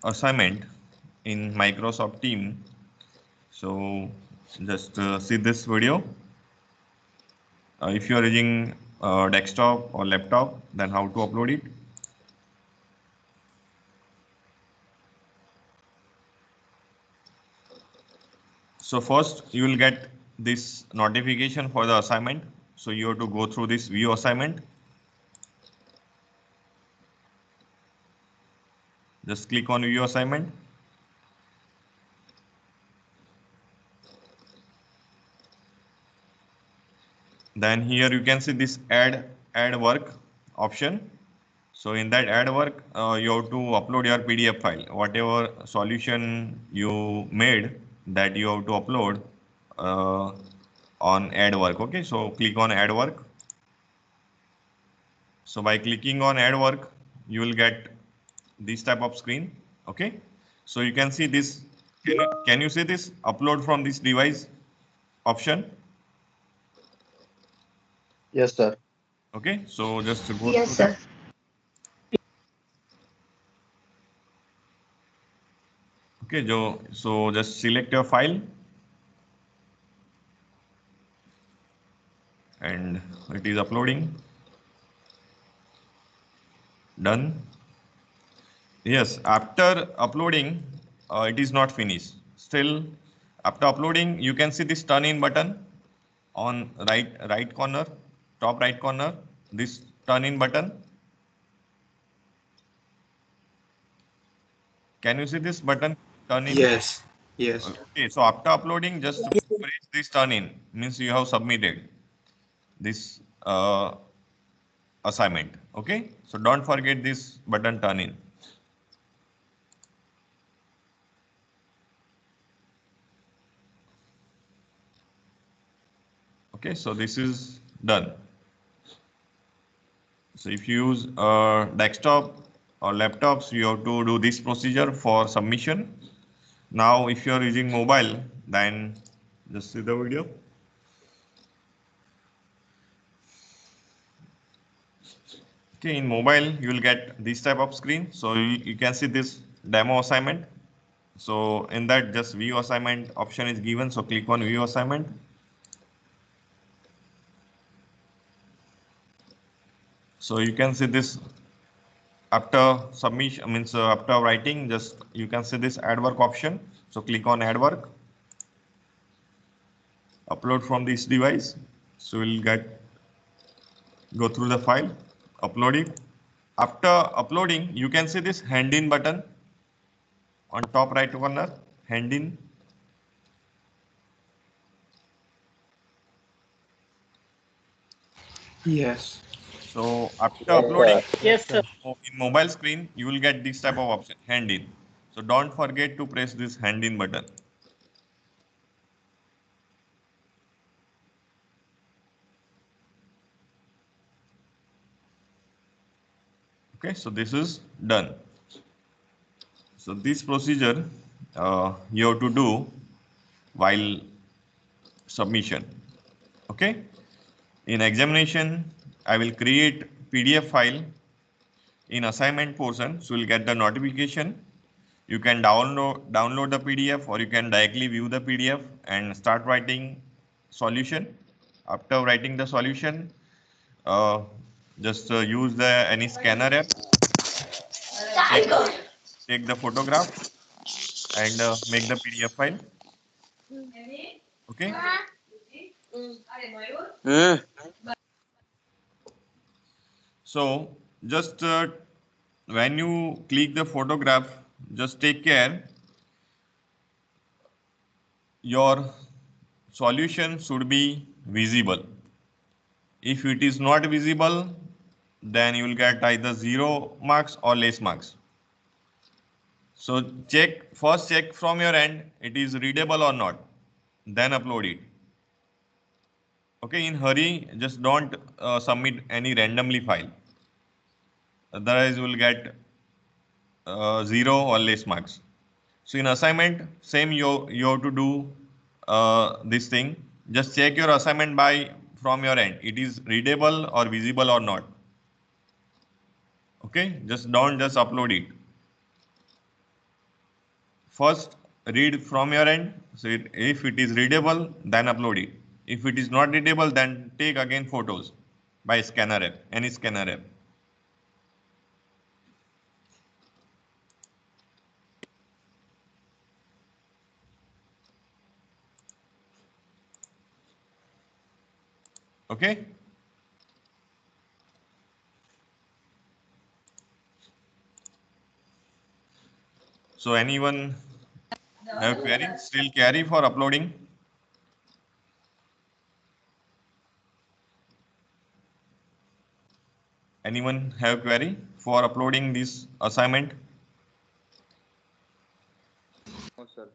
assignment in Microsoft Team. So just see this video. If you are using desktop or laptop, then how to upload it. So first you will get this notification for the assignment. So you have to go through this view assignment. Just click on view assignment. Then here you can see this add work option. So in that add work, you have to upload your PDF file. Whatever solution you made, that you have to upload uh, on add work. Okay, so click on add work. So by clicking on add work, you will get this type of screen. Okay, so you can see this. Can you see this upload from this device option? Yes, sir. Okay, so just go Yes, through that. sir. Okay, so just select your file and it is uploading. Done. Yes, after uploading, it is not finished. Still, after uploading, you can see this turn in button on right corner, top right corner. This turn in button. Can you see this button turn in? Yes, yes. Okay, so after uploading, just press this turn in. Means you have submitted this assignment. Okay, so don't forget this button turn in. Okay, so this is done. So if you use desktop or laptops, you have to do this procedure for submission. Now, if you are using mobile, then just see the video. Okay, in mobile, you will get this type of screen. So you can see this demo assignment. So in that, just view assignment option is given. So click on view assignment. So you can see this after submission, means after writing, just you can see this add work option. So click on add work. Upload from this device. So we'll go through the file, upload it. After uploading, you can see this hand in button on top right corner, hand in. Yes. So after Yes, uploading, sir. Yes, sir. in mobile screen, you will get this type of option, hand in. So don't forget to press this hand in button. Okay, so this is done. So this procedure you have to do while submission. Okay, in examination, I will create PDF file in assignment portion. So you'll get the notification. You can download the PDF or you can directly view the PDF and start writing solution. After writing the solution, uh, just use the any scanner app, take, take the photograph and make the PDF file. Okay. Hmm. So just when you click the photograph, just take care. Your solution should be visible. If it is not visible, then you will get either 0 marks or less marks. So first check from your end, it is readable or not, then upload it. Okay, in hurry, just don't submit any randomly file. Otherwise, you will get 0 or less marks. So in assignment, same you have to do this thing. Just check your assignment by from your end. It is readable or visible or not. Okay, just don't just upload it. first read from your end. So if it is readable, then upload it. If it is not readable, then take again photos by scanner app, any scanner app. Okay. So anyone have query? Still query for uploading? Anyone have query for uploading this assignment? No, sir.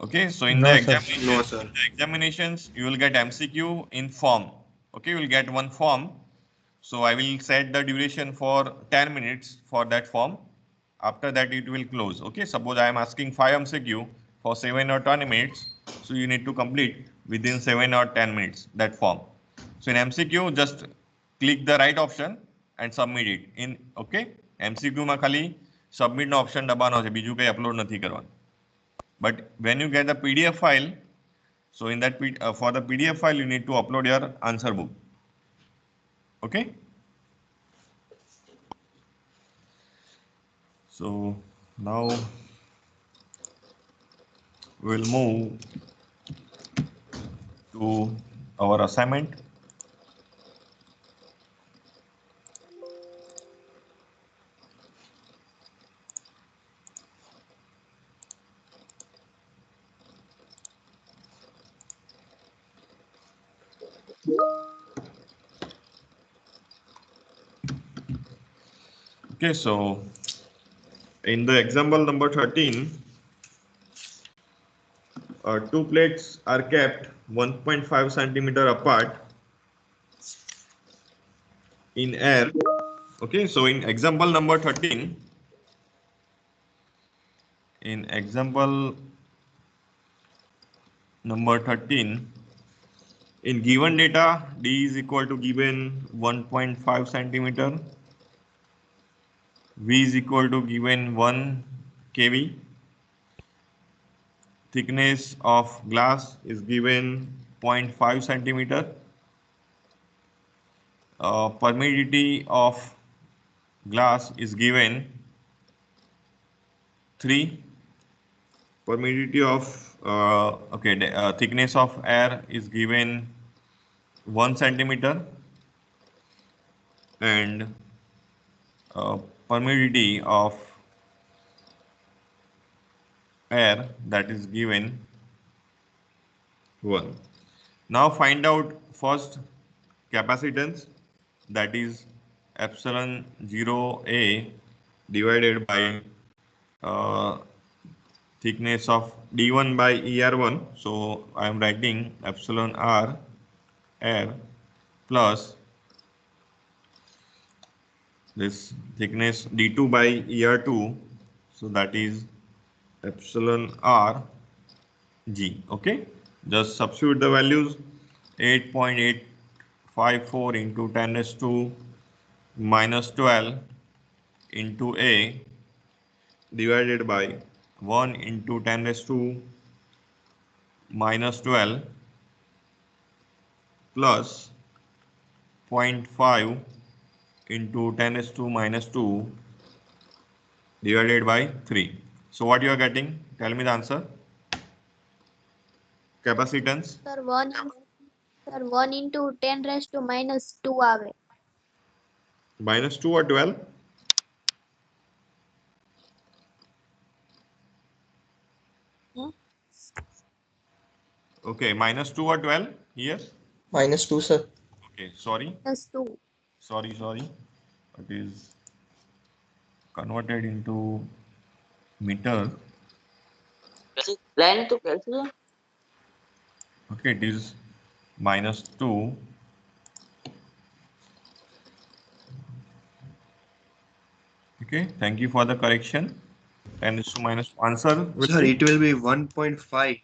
Okay, so in the No, sir. No, examination, sir. in the examinations, you will get MCQ in form. Okay, you will get one form. So I will set the duration for 10 minutes for that form. After that, it will close. Okay, suppose I am asking 5 MCQ for 7 or 10 minutes. So you need to complete within 7 or 10 minutes that form. So in MCQ, just click the right option and submit it. In okay, MCQ માં ખાલી submit નો option દબાવવાનો છે, બીજું કંઈ upload નથી કરવાનું. But when you get the PDF file, so in that for the PDF file, you need to upload your answer book. Okay. So now we'll move to our assignment. Okay, so in the example number 13, two plates are kept 1.5 centimeter apart in air. Okay, so in example number 13, in example number 13, in given data, D is equal to given 1.5 centimeter, V is equal to given 1 kV, thickness of glass is given 0.5 centimeter, permeability of glass is given 3, permeability of thickness of air is given 1 centimeter, and permeability of air that is given 1. Now find out first capacitance, that is epsilon 0A divided by uh, thickness of D1 by ER1. So I am writing epsilon R air plus this thickness D2 by ER2. So that is epsilon R G. Okay, just substitute the values. 8.854 into 10 raised to minus 12 into A divided by 1 into 10 raised to minus 12 plus 0.5 into 10 raised to minus 2 divided by 3. So what you are getting? Tell me the answer. Capacitance. Sir, 1 into 10 raised to minus 2 આવે. Minus 2 or 12? Hmm? Okay, minus 2 or 12? Yes. -2, sir. Okay, sorry. Plus 2. Sorry. It is converted into meter. Plan to cancel. Okay, it is minus 2. Okay, thank you for the correction. 10 is to minus answer. Sir, it will be 1.5.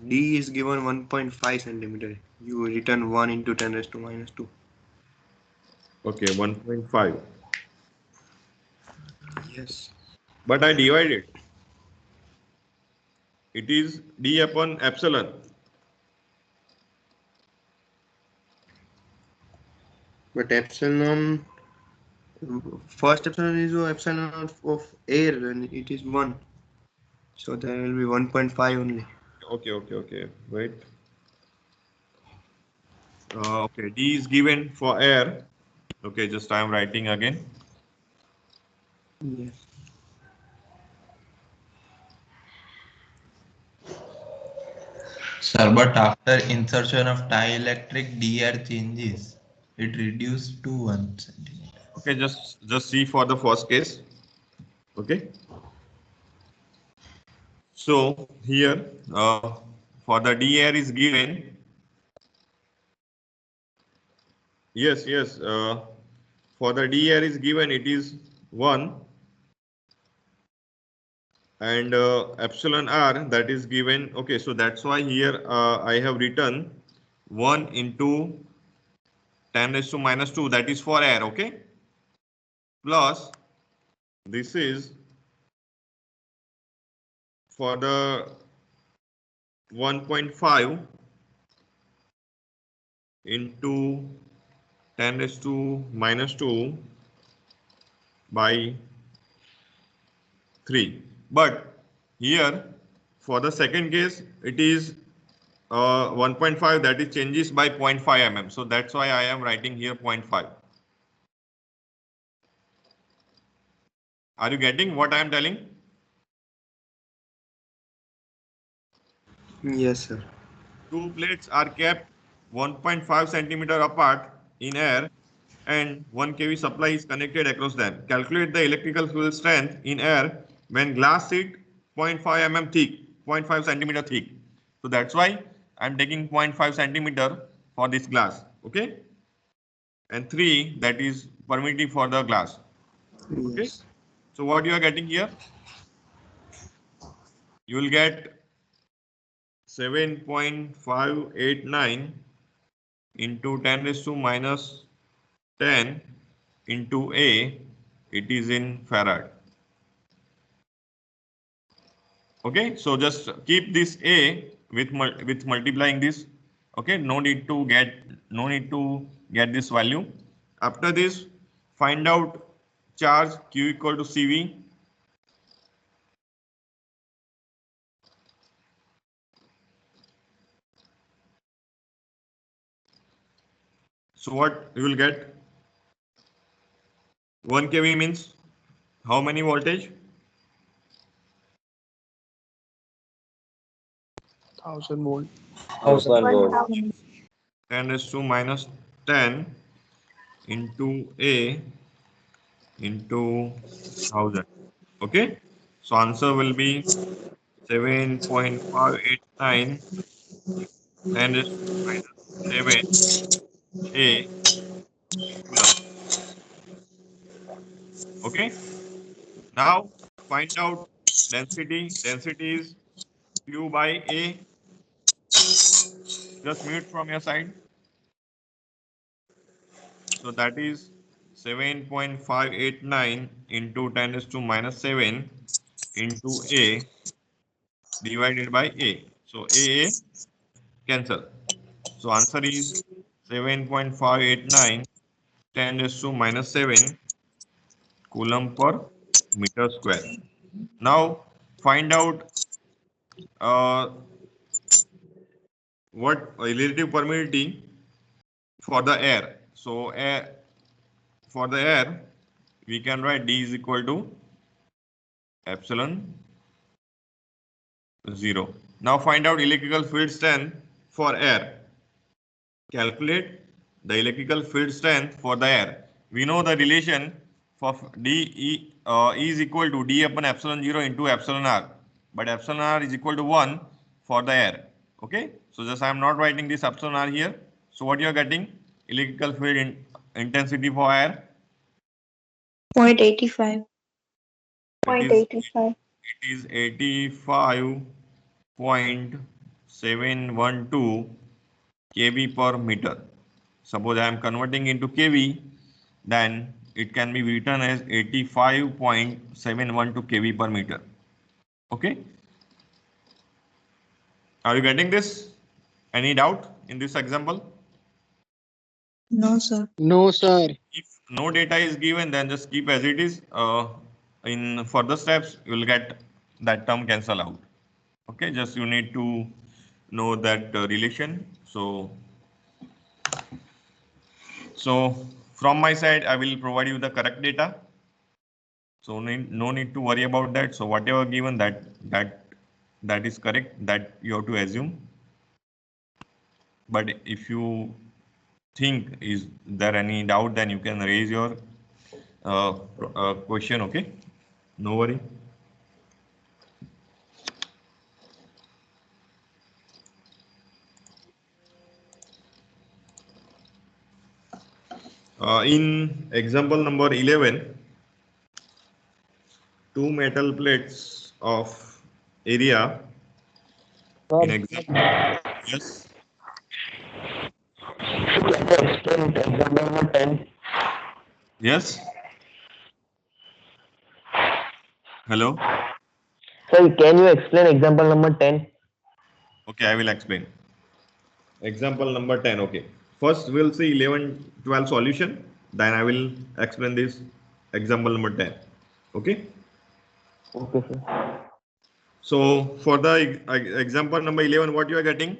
D is given 1.5 centimeter. You return 1 into 10 raised to minus 2. Okay, 1.5. Yes. But I divided. it is d upon epsilon. But epsilon, first epsilon is epsilon of air, and it is 1. So there will be 1.5 only. Okay. Wait. Okay, d is given for air. Okay, just I am writing again. Yes. Sir, but after insertion of dielectric dr changes, it reduced to 1 centimeter. Okay, just see for the first case. Okay. So here for the dr is given. Yes. For the dr is given, it is 1, and epsilon r that is given. Okay, so that's why here I have written 1 into 10 raised to minus 2, that is for air. Okay, plus this is for the 1.5 into 10 raised to minus 2 by 3. But here for the second case, it is 1.5, that is changes by 0.5 mm. So that's why I am writing here 0.5. Are you getting what I am telling? Yes, sir. Two plates are kept 1.5 centimeter apart in air and 1 kV supply is connected across them. Calculate the electrical field strength in air when glass sheet 0.5 mm thick, 0.5 centimeter thick. So that's why I'm taking 0.5 centimeter for this glass. Okay. And 3, that is permittive for the glass. Okay. Yes. So what you are getting here? You will get 7.589 into 10 raised to minus 10 into A, it is in farad. Okay, so just keep this A with multiplying this. Okay, no need to get this value. After this, find out charge Q equal to CV. So what you will get? 1 kV means how many voltage? 1000 volt. 1000. 10 raised to minus 10 into A into 1000. Okay, so answer will be 7.589 10 raised to minus 7 A coulomb. Okay, now find out density. Density is Q by A. Just mute from your side. So that is 7.589 into 10 raised to minus 7 into A divided by A. So A cancel. So answer is 7.589 10 raised to minus 7 coulomb per meter square. Now find out uh, what relative permittivity for the air. So for the air, we can write D is equal to epsilon 0. Now find out electrical field strength for air. Calculate the electrical field strength for the air. We know the relation for E is equal to D upon epsilon 0 into epsilon r. But epsilon r is equal to 1 for the air. Okay. So just I am not writing this epsilon r here. So what you are getting? Electrical field intensity for air. 0.85. It is 85.712 kV per meter. Suppose I am converting into kV, then it can be written as 85.712 kV per meter. Okay. Are you getting this? Any doubt in this example? No, sir. No, sir. If no data is given, then just keep as it is. In further steps, you will get that term cancel out. Okay, just you need to know that relation. So from my side, I will provide you the correct data. So no need to worry about that. So whatever given that is correct, that you have to assume. But if you think is there any doubt, then you can raise your question. Okay, no worry. In example number 11, two metal plates of area in example. Yes. Example number 10. Yes. Hello. Sir, can you explain example number 10? Okay, I will explain. Example number 10. Okay. First, we'll see 11, 12 solution. Then I will explain this example number 10. Okay. Okay, sir. So for the example number 11, what you are getting?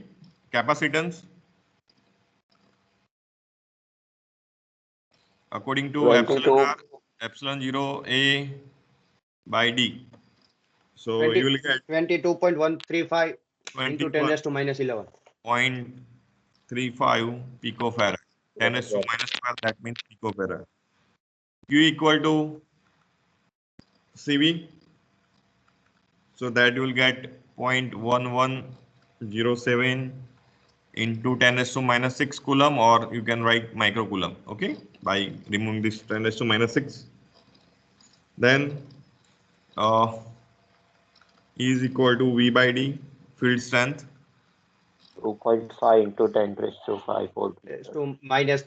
Capacitance. According to epsilon 22. r, epsilon 0 a by d. So 20, you will get 22.135 into 10 raised to minus 11. 20.35 picofarad. 10 raised to minus 12, that means picofarad. Q equal to CV. So that you will get 0.1107 into 10 raised to minus 6 coulomb, or you can write microcoulomb, okay, by removing this 10 raised to minus 6. Then E is equal to V by D, field strength. 2.5 into 10 raised to 5 whole Raised meter. to minus,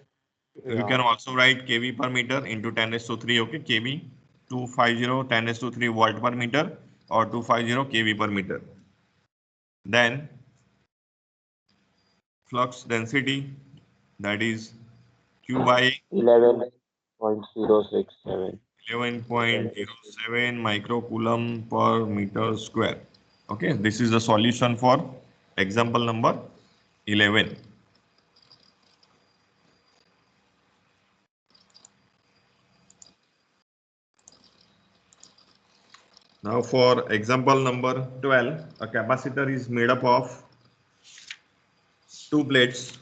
You can also write kV per meter into 10 raised to 3, okay, kV 250 10 raised to 3 volt per meter, or 250 kV per meter. Then flux density, that is Q by 11.067. 11.07 microcoulomb per meter square. Okay, this is the solution for example number 11. Now for example number 12, a capacitor is made up of two plates.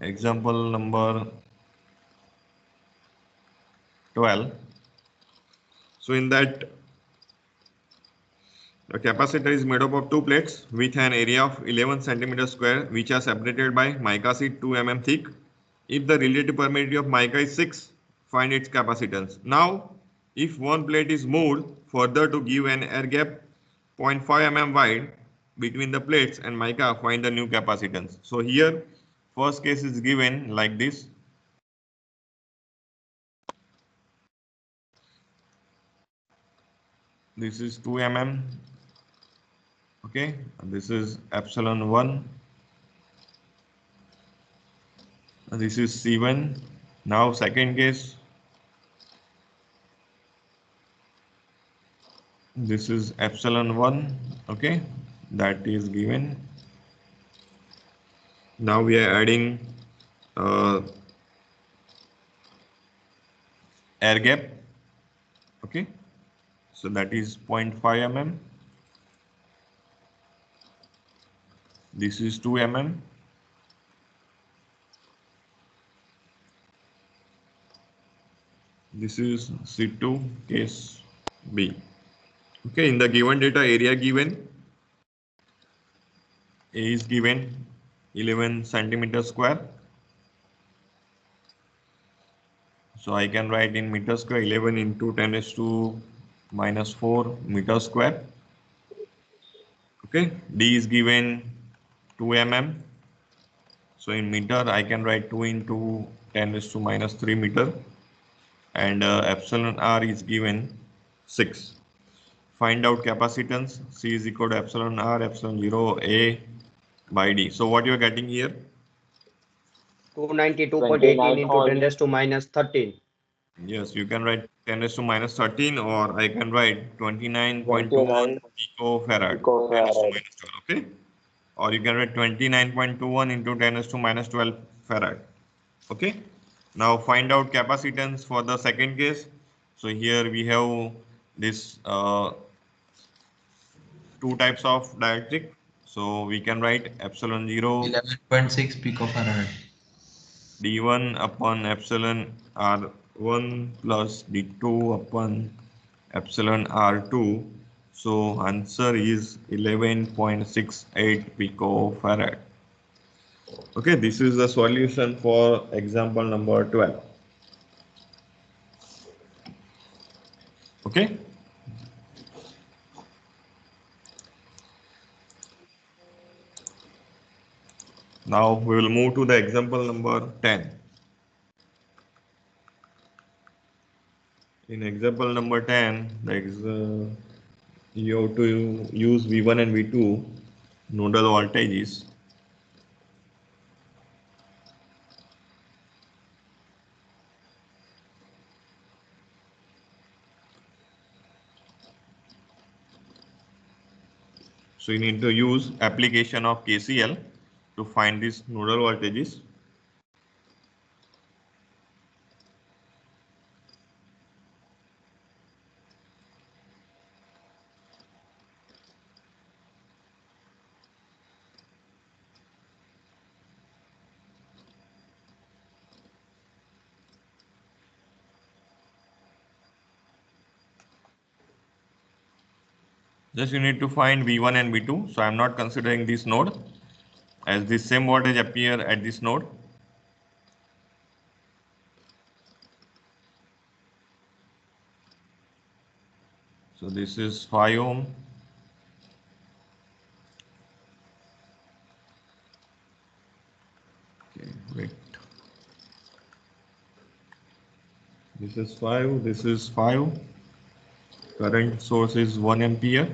Example number 12. So in that, a capacitor is made up of two plates with an area of 11 centimeters square, which are separated by mica sheet 2 mm thick. If the relative permittivity of mica is 6, find its capacitance. Now, if one plate is moved further to give an air gap 0.5 mm wide between the plates and mica, find the new capacitance. So here, first case is given like this. This is 2 mm. Okay, this is epsilon 1. This is C1. Now second case. This is epsilon 1. Okay, that is given. Now we are adding air gap. Okay, so that is 0.5 mm. This is 2 mm. This is C2 case B. Okay, in the given data, area given, A is given 11 centimeter square. So I can write in meter square 11 into 10 raised to minus 4 meter square. Okay, D is given 2 mm. So in meter, I can write 2 into 10 raised to minus 3 meter. And epsilon r is given 6. find out capacitance. C is equal to epsilon R, epsilon 0 A by D. So what you are getting here? 292.18 into 10 raised to minus 13. Yes, you can write 10 raised to minus 13, or I can write 29.21 29 picofarad, 10 raised to picofarad. minus 12, okay? Or you can write 29.21 into 10 raised to minus 12 farad, okay? Now find out capacitance for the second case. So here we have this two types of dielectric. So we can write epsilon 0 11.6 picofarad. d1 upon epsilon r1 plus d2 upon epsilon r2. So answer is 11.68 picofarad. Okay, this is the solution for example number 12. Okay. Now we will move to the example number 10. In example number 10, you have to use V1 and V2 nodal voltages. So you need to use application of KCL to find these nodal voltages. Just you need to find V1 and V2. So I am not considering this node, as the same voltage appear at this node. So this is 5 ohm. Okay, wait. This is 5, this is 5. Current source is 1 ampere.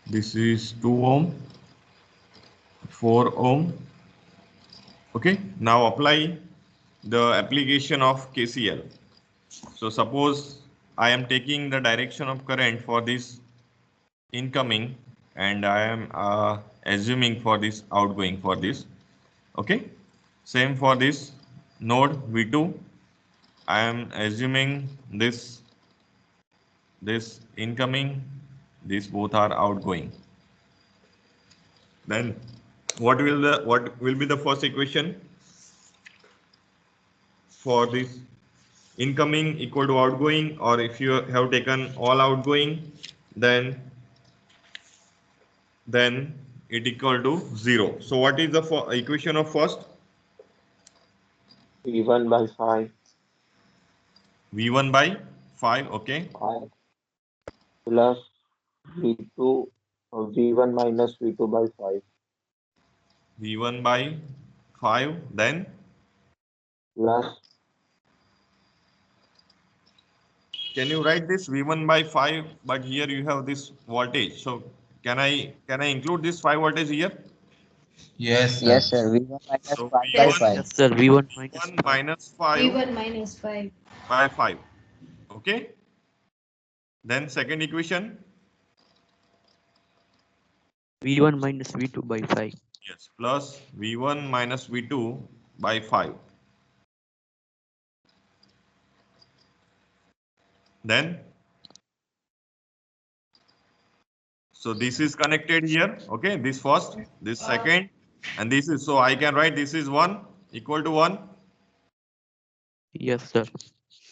This is 2 ohm, 4 ohm. Okay, now apply the application of KCL. So suppose I am taking the direction of current for this incoming, and I am assuming for this outgoing for this. Okay, same for this node V2. I am assuming this incoming, these both are outgoing. Then what will be the first equation for this incoming equal to outgoing, or if you have taken all outgoing, then it equal to 0. So what is the equation of first? V1 by 5. V1 by 5, okay. 5 plus V2 V1 minus V2 by 5 V1 by 5, then plus can you write this V1 by 5, but here you have this voltage. So can I include this 5 voltage here? Yes, sir. Yes, sir. V1 minus So 5 by Yes, V1, 5. sir. Yes, sir. V1 minus V1 5. minus 5 V1 minus 5. by 5. Okay. Then second equation. V1 minus V2 by 5. Yes, plus V1 minus V2 by 5. Then, so this is connected here. Okay, this first, this second, and this is, so I can write this is 1 equal to 1. Yes, sir.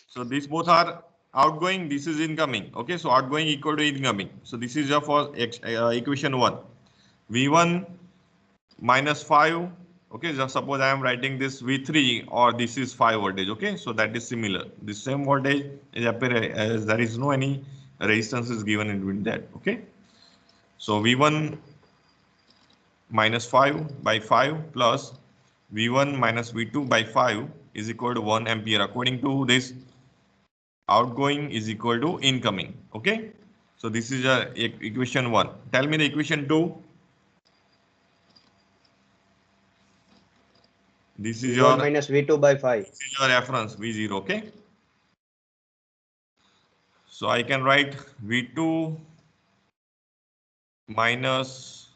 So these both are outgoing, this is incoming. Okay, so outgoing equal to incoming. So this is your first equation 1. V1 minus 5. Okay, just suppose I am writing this V3, or this is 5 voltage. Okay, so that is similar. The same voltage is appear as there is no any resistance is given in between that. Okay, so V1 minus 5 by 5 plus V1 minus V2 by 5 is equal to 1 ampere, according to this outgoing is equal to incoming. Okay, So this is equation 1. Tell me the equation 2. This is V1 minus V2 by 5. this is your reference V0. Okay. So I can write V2 minus,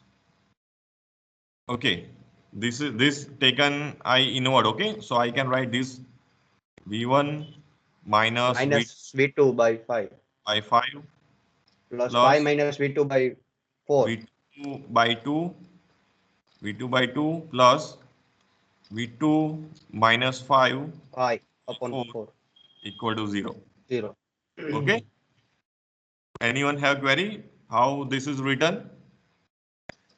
okay, this taken I inward. Okay, so I can write this V1 minus V Minus V2 by 5. by 5 Plus 5 plus minus V2 by 4. V2 by 2, V2 by 2 plus V2 minus 5 5 upon 4 4. equal to 0. 0. Okay. Anyone have query how this is written?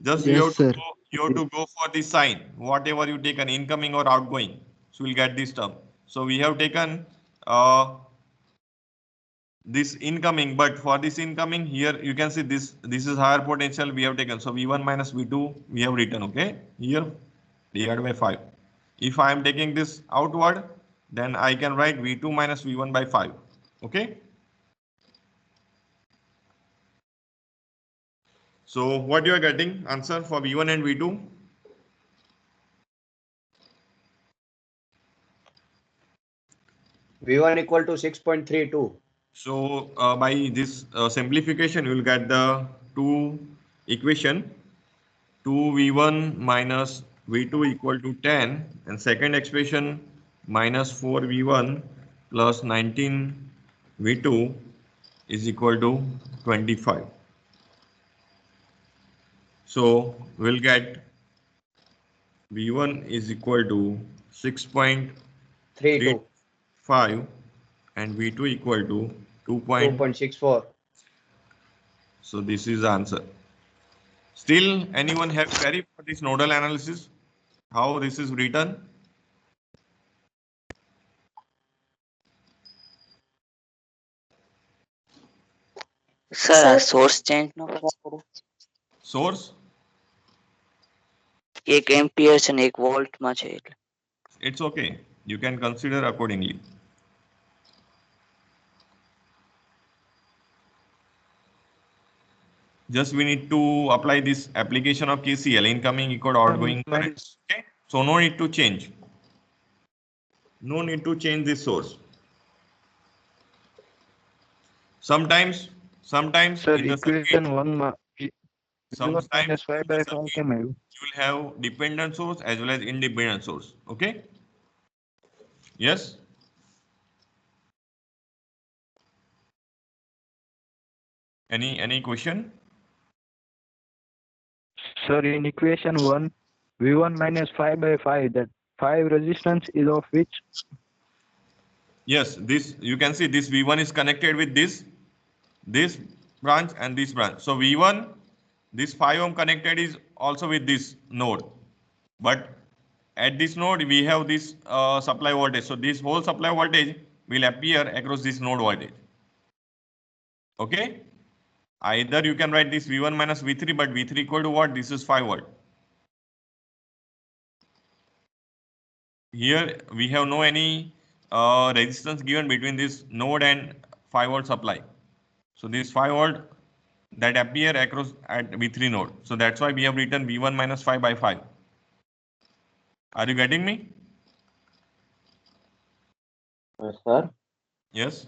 Just Yes, sir. you have to go for the sign. Whatever you take an incoming or outgoing, so we'll get this term. So we have taken this incoming, but for this incoming here you can see this is higher potential we have taken. So V1 minus V2 we have written, okay, here divided by 5. If I am taking this outward, then I can write V2 minus V1 by 5. Okay. So what you are getting answer for V1 and V2? V1 equal to 6.32. So by this simplification, you will get the two equation 2V1 minus V2 equal to 10, and second expression minus 4V1 plus 19V2 is equal to 25. So we'll get V1 is equal to 6.35 32. and V2 equal to 2. 2.64. So this is the answer. Still, anyone have query for this nodal analysis? How this is written? Sir आ source change નો કરવા પડે Source? એક ampere છે ને એક volt માં છે એટલે It's okay. You can consider accordingly. Just we need to apply this application of KCL, incoming equal outgoing current. Okay. So no need to change. No need to change this source. Sometimes Sir, in the circuit, equation 1 માં V1 sometimes minus 5 in the by 5 circuit કેમ આવ્યું? you will have dependent source as well as independent source. Okay. Yes. Any question? Sir, in equation 1, V1 minus 5 by 5, that 5 resistance is of which? Yes, this you can see this V1 is connected with this branch and this branch. So V1, this 5 ohm connected is also with this node. But at this node, we have this supply voltage. So this whole supply voltage will appear across this node voltage. Okay. Either you can write this V1 minus V3, but V3 equal to what? This is 5 volt. Here we have no any resistance given between this node and 5 volt supply. So this 5 volt that appear across at V3 node. So that's why we have written V1 minus 5 by 5. Are you getting me? Sir Yes.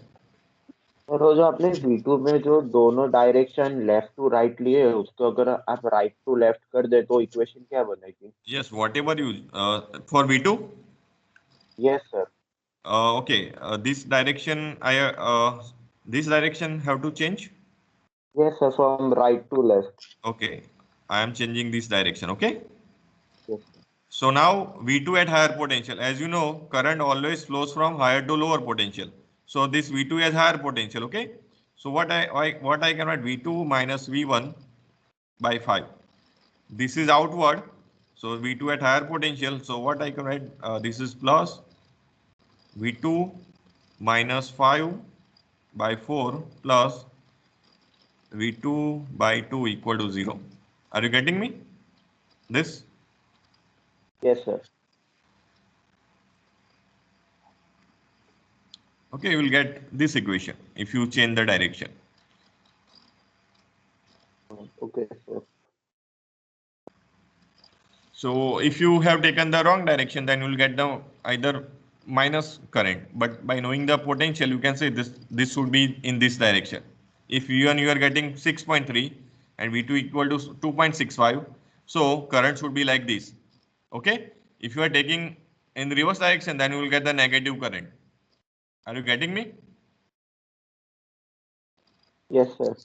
और वो जो आपने V2 में जो दोनों direction left to right लिए उसको अगर आप राइट टू लेफ्ट कर दे तो इक्वेशन क्या बनेगी? Yes, whatever you for V2. Yes sir. Okay, this direction this direction have to change. Yes sir, from right to left. Okay, I am changing this direction. Okay. Yes sir. So now V2 at higher potential. As you know, current always flows from higher to lower potential. So this V2 has higher potential. Okay. So what I can write V2 minus V1 by 5. This is outward. So V2 at higher potential. So what I can write? This is plus V2 minus 5 by 4 plus V2 by 2 equal to 0. Are you getting me? This? Yes sir. Okay, you will get this equation if you change the direction. So if you have taken the wrong direction, then you will get the either minus current. But by knowing the potential, you can say this should be in this direction. If V1 you are getting 6.3 and V2 equal to 2.65, so current should be like this. Okay. If you are taking in the reverse direction, then you will get the negative current. Are you getting me? Yes, sir.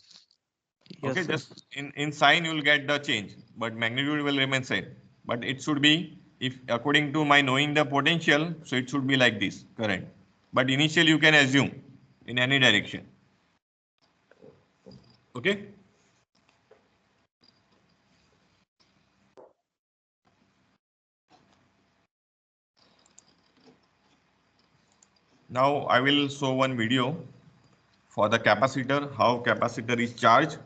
Okay, just in sign you will get the change, but magnitude will remain same. But it should be, if according to my knowing the potential, so it should be like this current. But initially you can assume in any direction. Okay. Now I will show one video for the capacitor, how capacitor is charged.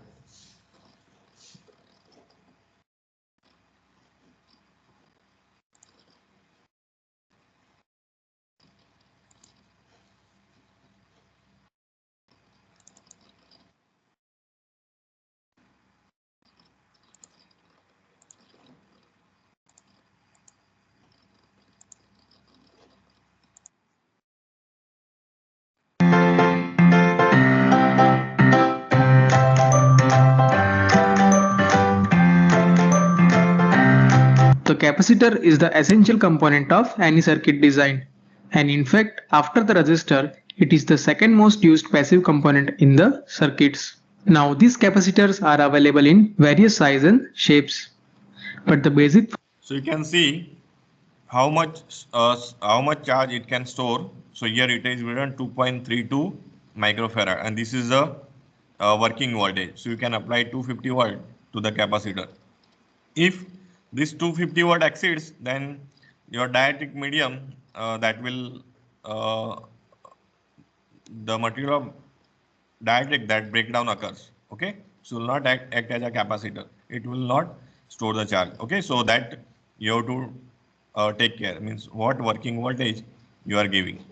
The capacitor is the essential component of any circuit design, and in fact, after the resistor, it is the second most used passive component in the circuits. Now, these capacitors are available in various sizes and shapes, but the basic. So you can see how much charge it can store. So here it is written 2.32 microfarad, and this is the working voltage. So you can apply 250 volt to the capacitor. If this 250 watt exceeds, then your dielectric medium that will the material of dielectric that breakdown occurs. Okay, so will not act as a capacitor. It will not store the charge. Okay, so that you have to take care. Means what working voltage you are giving.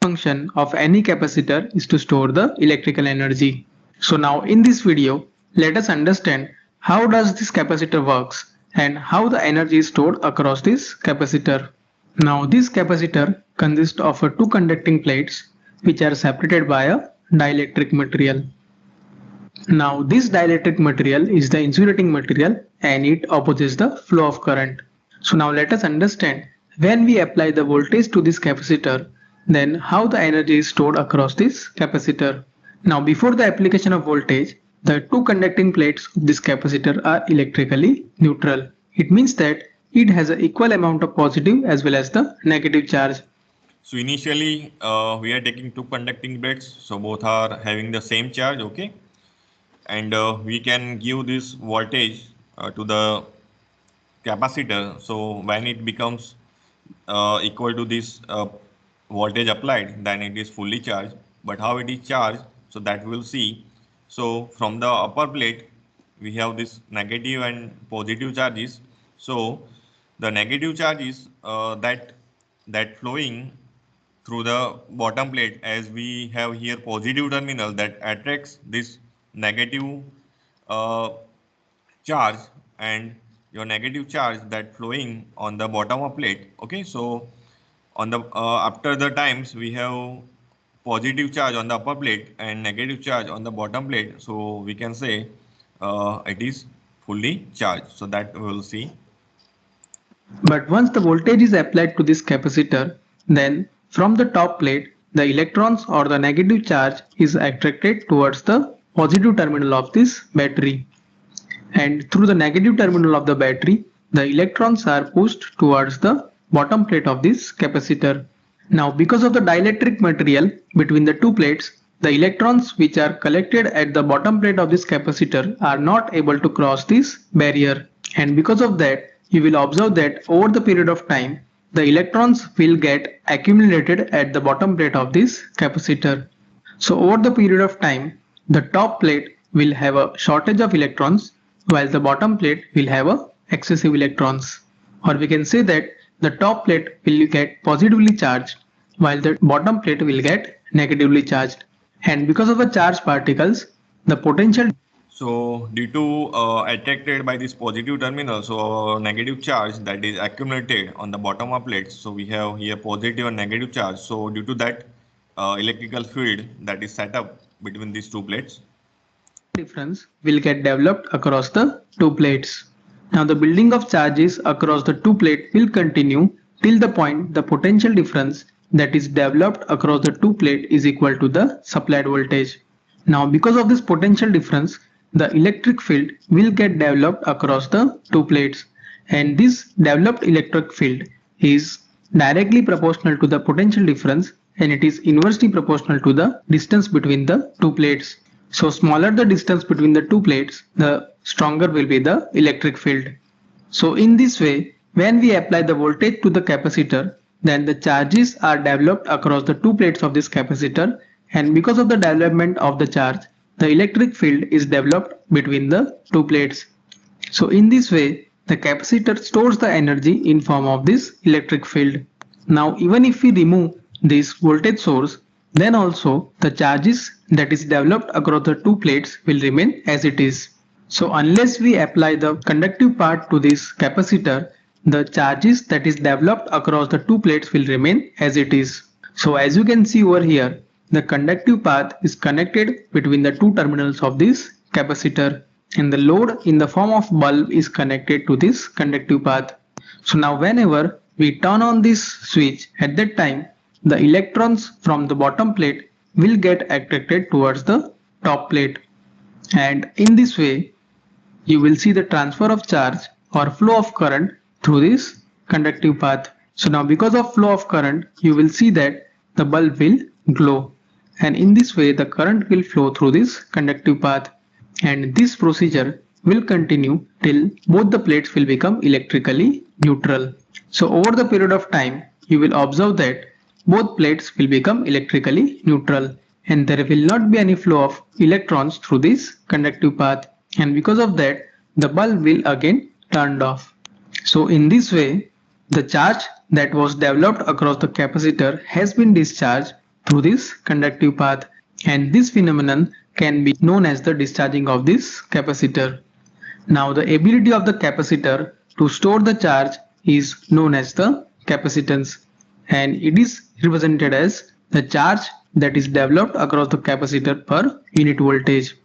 Function of any capacitor is to store the electrical energy. So now in this video, let us understand how does this capacitor works and how the energy is stored across this capacitor. Now this capacitor consists of two conducting plates which are separated by a dielectric material. Now this dielectric material is the insulating material and it opposes the flow of current. So now let us understand when we apply the voltage to this capacitor, then how the energy is stored across this capacitor. Now before the application of voltage, the two conducting plates of this capacitor are electrically neutral. It means that it has an equal amount of positive as well as the negative charge. So initially we are taking two conducting plates, so both are having the same charge. Okay, and we can give this voltage to the capacitor. So when it becomes equal to this voltage applied, then it is fully charged. But how it is charged, so that we'll see. So from the upper plate, we have this negative and positive charges. So the negative charges that flowing through the bottom plate, as we have here positive terminal that attracts this negative uh, charge, and your negative charge that flowing on the bottom of plate. Okay, so on the after the times we have positive charge on the upper plate and negative charge on the bottom plate, so we can say it is fully charged. So that we will see. But once the voltage is applied to this capacitor, then from the top plate, the electrons or the negative charge is attracted towards the positive terminal of this battery. And through the negative terminal of the battery, the electrons are pushed towards the bottom plate of this capacitor. Now because of the dielectric material between the two plates, the electrons which are collected at the bottom plate of this capacitor are not able to cross this barrier, and because of that you will observe that over the period of time the electrons will get accumulated at the bottom plate of this capacitor. So over the period of time the top plate will have a shortage of electrons while the bottom plate will have a excessive electrons, or we can say that the top plate will get positively charged while the bottom plate will get negatively charged, and because of the charged particles the potential. So due to attracted by this positive terminal, so negative charge that is accumulated on the bottom of plates. So we have here positive and negative charge. So due to that electrical field that is set up between these two plates. Difference will get developed across the two plates. Now the building of charges across the two plates will continue till the point the potential difference that is developed across the two plates is equal to the supplied voltage. Now because of this potential difference, the electric field will get developed across the two plates, and this developed electric field is directly proportional to the potential difference, and it is inversely proportional to the distance between the two plates. So smaller the distance between the two plates, the stronger will be the electric field. So in this way, when we apply the voltage to the capacitor, then the charges are developed across the two plates of this capacitor, and because of the development of the charge, the electric field is developed between the two plates. So in this way, the capacitor stores the energy in form of this electric field. Now even if we remove this voltage source, then also the charges that is developed across the two plates will remain as it is. So unless we apply the conductive part to this capacitor, the charges that is developed across the two plates will remain as it is. So as you can see over here, the conductive path is connected between the two terminals of this capacitor, and the load in the form of bulb is connected to this conductive path. So now whenever we turn on this switch, at that time the electrons from the bottom plate will get attracted towards the top plate, and in this way you will see the transfer of charge or flow of current through this conductive path. So now because of flow of current, you will see that the bulb will glow, and in this way the current will flow through this conductive path, and this procedure will continue till both the plates will become electrically neutral. So over the period of time, you will observe that both plates will become electrically neutral, and there will not be any flow of electrons through this conductive path, and because of that the bulb will again turned off. So in this way, the charge that was developed across the capacitor has been discharged through this conductive path, and this phenomenon can be known as the discharging of this capacitor. Now the ability of the capacitor to store the charge is known as the capacitance, and it is represented as the charge that is developed across the capacitor per unit voltage,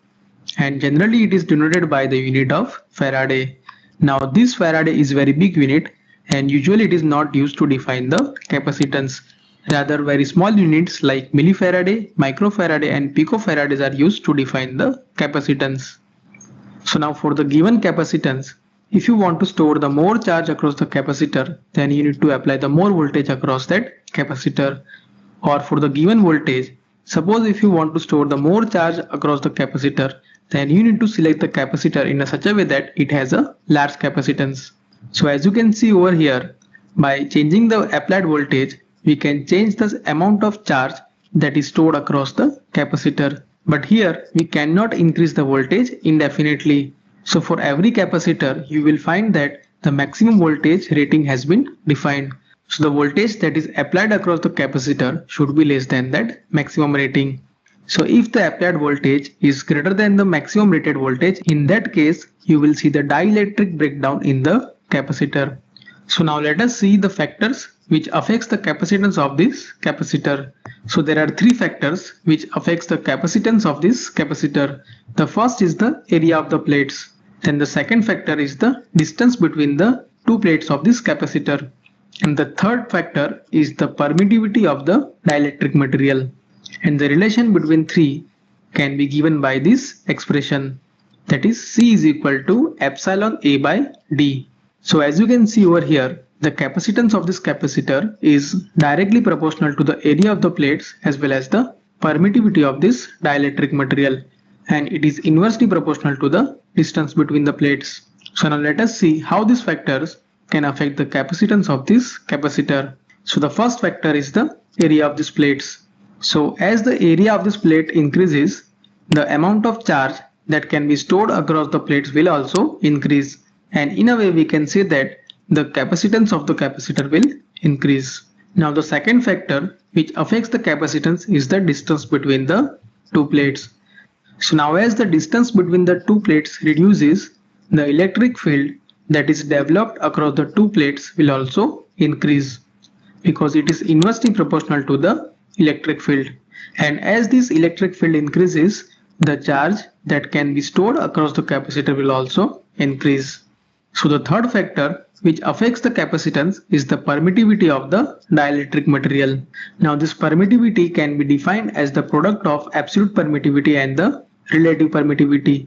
and generally it is denoted by the unit of Faraday. Now this Faraday is very big unit, and usually it is not used to define the capacitance. Rather, very small units like millifarad, microfarad and picofarads are used to define the capacitance. So now for the given capacitance, if you want to store the more charge across the capacitor, then you need to apply the more voltage across that capacitor. Or for the given voltage, suppose if you want to store the more charge across the capacitor, then you need to select the capacitor in such a way that it has a large capacitance. So as you can see over here, by changing the applied voltage, we can change the amount of charge that is stored across the capacitor. But here we cannot increase the voltage indefinitely. So for every capacitor, you will find that the maximum voltage rating has been defined. So the voltage that is applied across the capacitor should be less than that maximum rating. So if the applied voltage is greater than the maximum rated voltage, in that case you will see the dielectric breakdown in the capacitor. So now let us see the factors which affects the capacitance of this capacitor. So there are three factors which affects the capacitance of this capacitor. The first is the area of the plates. Then the second factor is the distance between the two plates of this capacitor. And the third factor is the permittivity of the dielectric material. And the relation between three can be given by this expression, that is C is equal to epsilon A by D. So as you can see over here, the capacitance of this capacitor is directly proportional to the area of the plates as well as the permittivity of this dielectric material, and it is inversely proportional to the distance between the plates. So now let us see how these factors can affect the capacitance of this capacitor. So the first factor is the area of these plates. So as the area of this plate increases, the amount of charge that can be stored across the plates will also increase, and in a way we can say that the capacitance of the capacitor will increase. Now the second factor which affects the capacitance is the distance between the two plates. So now as the distance between the two plates reduces, the electric field that is developed across the two plates will also increase because it is inversely proportional to the electric field. And as this electric field increases, the charge that can be stored across the capacitor will also increase. So the third factor which affects the capacitance is the permittivity of the dielectric material. Now this permittivity can be defined as the product of absolute permittivity and the relative permittivity,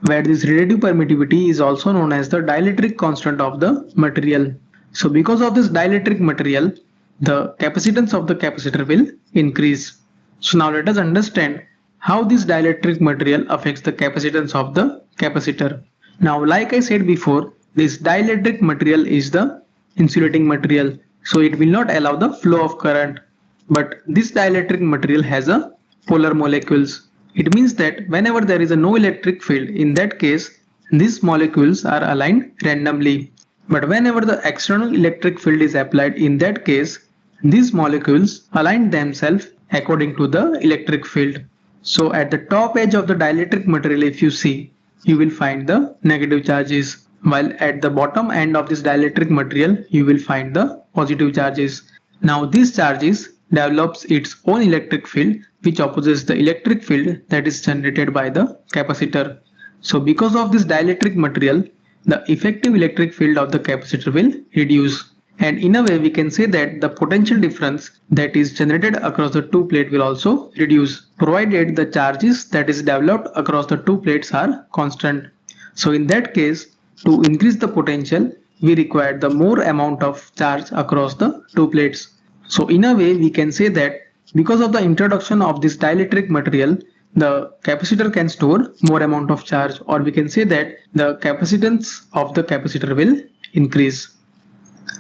where this relative permittivity is also known as the dielectric constant of the material. So because of this dielectric material, the capacitance of the capacitor will increase. So now let us understand how this dielectric material affects the capacitance of the capacitor. Now like I said before, this dielectric material is the insulating material, so it will not allow the flow of current. But this dielectric material has a polar molecules. It means that whenever there is a no electric field, in that case these molecules are aligned randomly. But whenever the external electric field is applied, in that case these molecules align themselves according to the electric field. So at the top edge of the dielectric material, if you see, you will find the negative charges, while at the bottom end of this dielectric material you will find the positive charges. Now these charges develops its own electric field which opposes the electric field that is generated by the capacitor. So because of this dielectric material, the effective electric field of the capacitor will reduce. And in a way we can say that the potential difference that is generated across the two plates will also reduce, provided the charges that is developed across the two plates are constant. So in that case, to increase the potential, we require the more amount of charge across the two plates. So in a way we can say that because of the introduction of this dielectric material, the capacitor can store more amount of charge, or we can say that the capacitance of the capacitor will increase.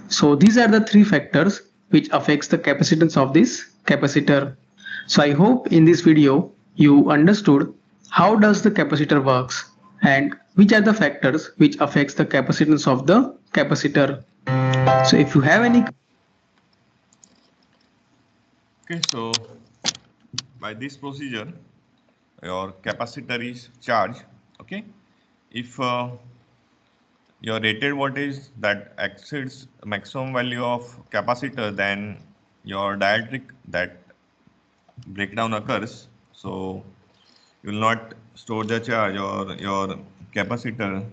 So these are the three factors which affects the capacitance of this capacitor. So I hope in this video you understood how does the capacitor works and which are the factors which affects the capacitance of the capacitor. So if you have any Okay, so by this procedure, your capacitor is charged. Okay, if your rated voltage that exceeds maximum value of capacitor, then your dielectric that breakdown occurs. So you will not store the charge or your capacitor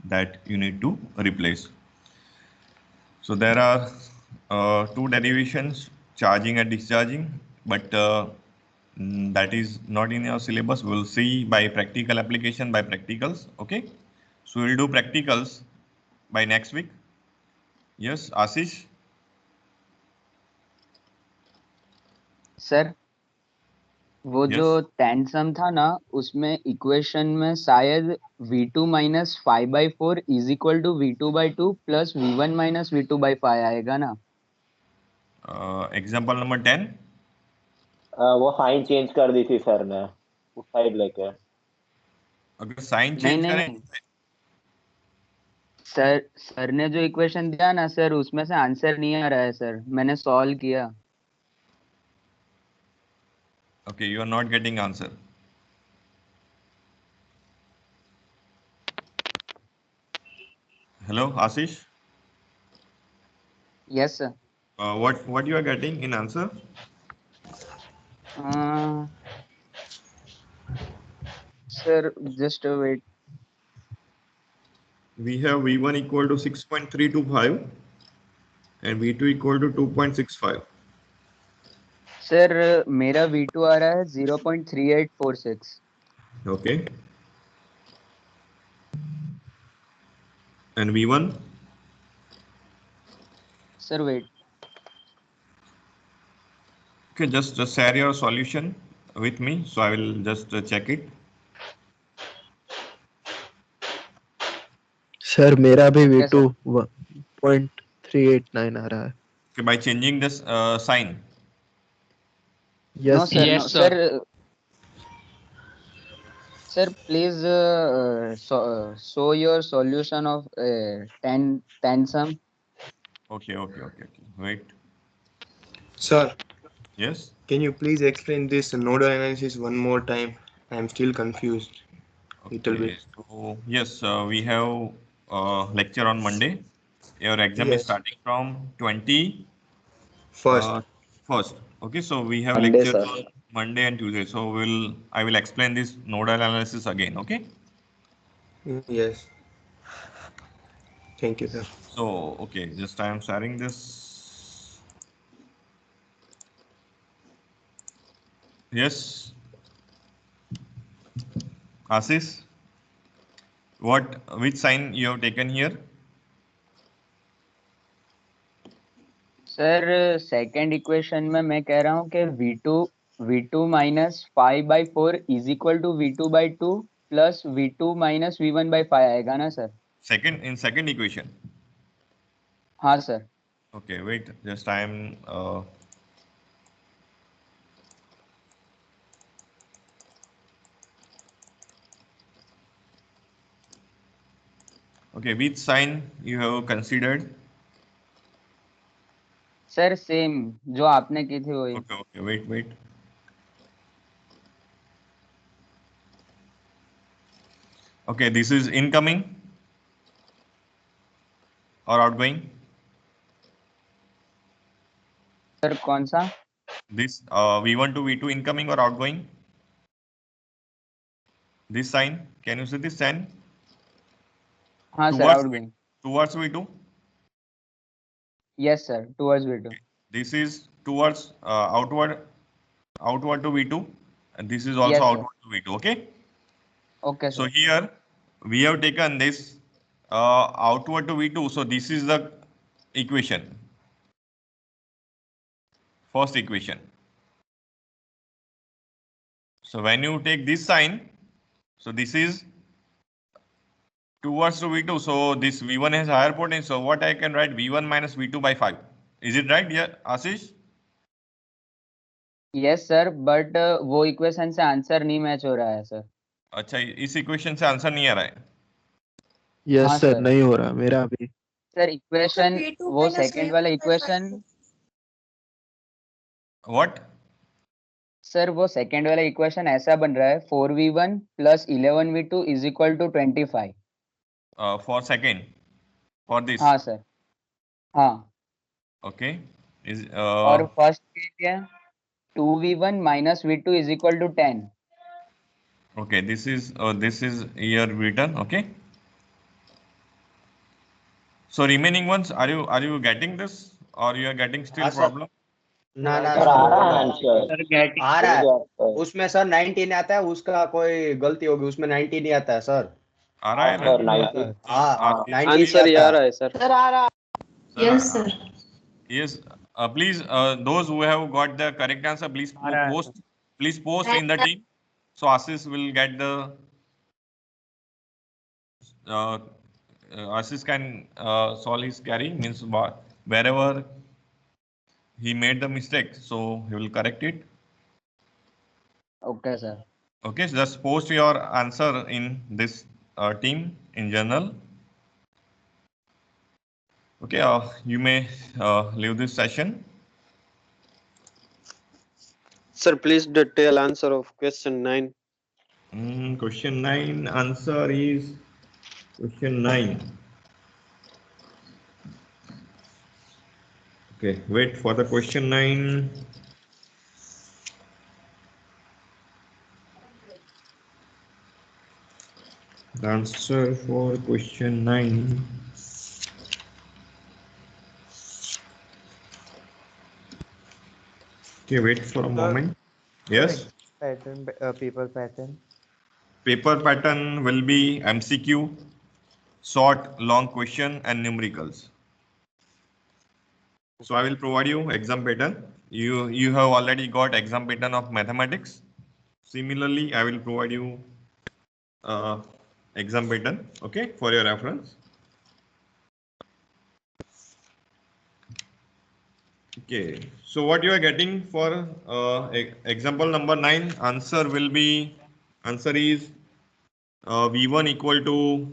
that you need to replace. So there are two derivations, charging and discharging, but that is not in your syllabus. We'll see by practical application, by practicals. Okay, so we'll do practicals by next week. Yes, Ashish. Sir वो जो Yes. टेंसम था ना, उसमें equation में शायद v2 minus 5/4 is equal to v2/2 plus v1 minus v2/5 आएगा ना? Example number 10. वो साइन चेंज कर दी थी सर ने उस साइड लेके. अगर साइन नहीं चेंज नहीं करें नहीं सर ने जो इक्वेशन दिया ना सर, उसमें से आंसर नहीं आ रहा है सर, मैंने सॉल्व किया. okay, you are not getting answer. Hello, Ashish. Yes sir. What you are getting in answer? Sir just wait. We have V1 equal to 6.325 and V2 equal to 2.65. Sir मेरा v2 आ रहा है 0.3846. Okay. And V1? Sir wait. Okay, just share your solution with me, so I will just check it. Sir मेरा भी Okay, V2 1.389 आ रहा है. Okay, by changing this sign. No yes sir, Yes, no sir. sir please show your solution of tensum. Okay. Wait. Sir, Yes. can you please explain this nodal analysis one more time? I am still confused. Little Okay, bit. so yes, we have lecture on Monday. Your exam is Yes. starting from 20 First. first. Okay, so we have Monday, lecture sir. on Monday and Tuesday. So I will explain this nodal analysis again. Okay. Yes. Thank you, sir. So okay, just I am sharing this. Yes, Asis, which sign you have taken here? Sir second equation में मैं कह रहा हूँ कि V2 minus 5/4 is equal to V2/2 plus V2 minus V1/5 आएगा ना sir? Second equation. हाँ sir. Okay, wait, just I am okay, which sign you have considered? Sir same जो आपने की थी वही. Okay, wait. Okay, this is incoming or outgoing? Sir कौन सा? This V1 to V2 incoming or outgoing? This sign, can you see this sign? हाँ sir, outgoing. Towards V2? Yes sir, towards V2. This is towards outward to V2, and this is also Yes, sir. outward to V2. Okay. Okay So sir. here we have taken this outward to V2. So this is the equation. First equation. So when you take this sign, so this is towards to V2. So this V1 has higher potential. So what I can write V1 minus V2 by 5. Is it right? Yeah, Ashish? Yes sir, but वो equation से answer नहीं match हो रहा है sir. अच्छा, इस equation से answer नहीं आ रहा है. यस हाँ सर, सर. नहीं हो रहा मेरा अभी. सर इक्वेशन वो सेकंड वाला इक्वेशन. What? सर वो सेकंड वाला इक्वेशन ऐसा बन रहा है 4v1 plus 11v2 is equal to 25. For second. For this. हाँ सर. हाँ. Okay. Is और फर्स्ट के लिए 2v1 minus v2 is equal to 10. okay. This is here written. Okay. So remaining ones, are you getting this or you are getting still हाँ, sir. problem? ना ना sir आ sir, रहा है answer. Sir getting. आ रहा है. है. उसमें sir 90 नहीं आता है, उसका कोई गलती होगी, उसमें 90 नहीं आता है सर. आ रहा है ना? सर 90. हाँ, 90 आंसर नहीं ये आ आता रहा है. है सर. सर आ रहा. Yes, sir. Yes. Please, those who have got the correct answer, please post in the team. So Ashish will get the Ashish can solve his carry, means wherever he made the mistake, so he will correct it. Okay sir. Okay, so just post your answer in this team in journal. Okay, you may leave this session. Sir, please detail answer of question 9. Question 9, answer is question 9. Okay, wait for the question 9. The answer for question 9. Okay, wait for a moment. Yes. Pattern, paper pattern. Paper pattern will be MCQ, short, long question, and numericals. So I will provide you exam pattern. You have already got exam pattern of mathematics. Similarly, I will provide you exam pattern, okay, for your reference. Okay, so what you are getting for example number 9, answer is V1 equal to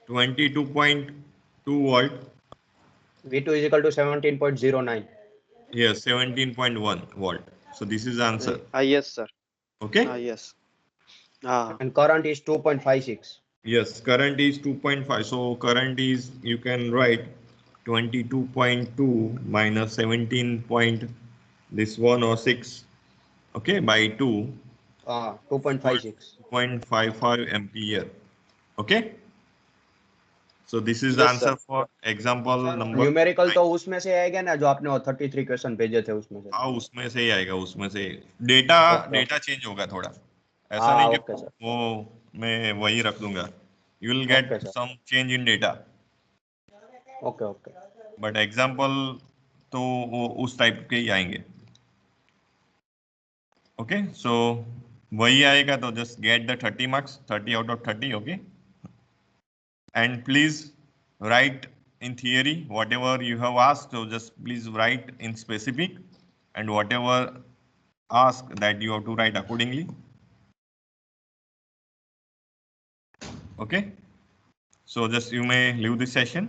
22.2 volt. V2 is equal to 17.09. Yes, 17.1 volt. So this is the answer. Yes, sir. Okay. Yes. And current is 2.56. Yes, current is 2.5. So current is, you can write 22.2 minus 17 point this 106. Okay, by 2. 2.56. 2.55 ampere. Okay. So this is the Yes, answer sir. for example sir number numerical 9. तो उसमें से आएगा ना जो आपने 33 question भेजे थे उसमें से. हाँ, उसमें से ही आएगा, उसमें से डेटा ओके. चेंज होगा थोड़ा. ऐसा हाँ नहीं कि ओके सर. वो मैं वही रख दूंगा. You will get okay sir. some change in data. Okay okay. But example तो वो उस टाइप के ही आएंगे. Okay, so वही आएगा तो just get the 30 marks, 30 out of 30. Okay, and please write in theory whatever you have asked. So just please write in specific, and whatever ask that you have to write accordingly. Okay, so just you may leave this session.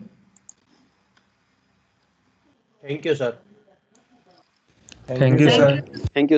Thank you sir. Thank you, sir. Thank you,